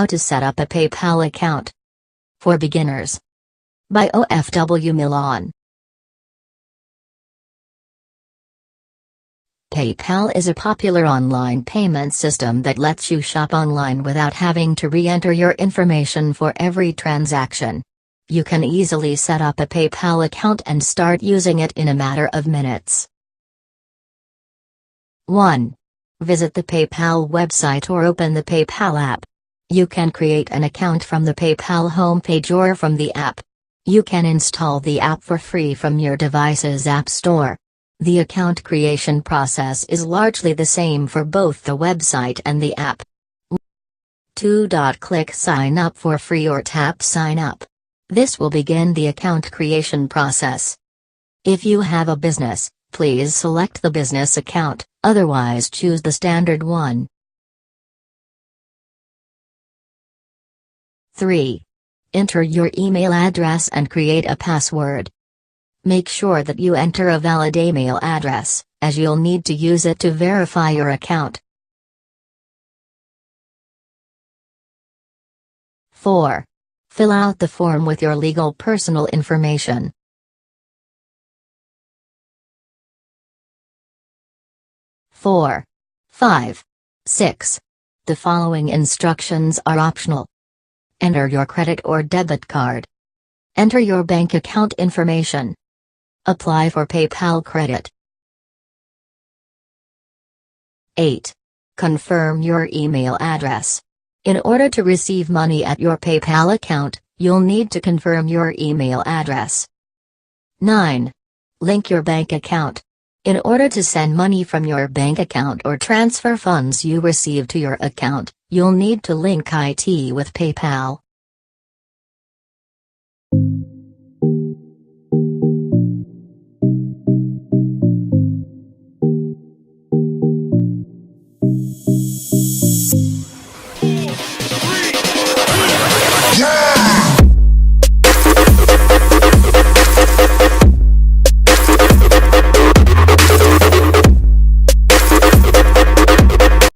How to set up a PayPal account for beginners by OFW Milan. PayPal is a popular online payment system that lets you shop online without having to re-enter your information for every transaction. You can easily set up a PayPal account and start using it in a matter of minutes. 1. Visit the PayPal website or open the PayPal app. You can create an account from the PayPal homepage or from the app. You can install the app for free from your device's app store. The account creation process is largely the same for both the website and the app. 2. Click Sign Up for free or tap Sign Up. This will begin the account creation process. If you have a business, please select the business account, otherwise choose the standard one. 3. Enter your email address and create a password. Make sure that you enter a valid email address, as you'll need to use it to verify your account. 4. Fill out the form with your legal personal information. 4. 5. 6. The following instructions are optional. Enter your credit or debit card. Enter your bank account information. Apply for PayPal credit. 8. Confirm your email address. In order to receive money at your PayPal account, you'll need to confirm your email address. 9. Link your bank account. In order to send money from your bank account or transfer funds you receive to your account, you'll need to link it with PayPal.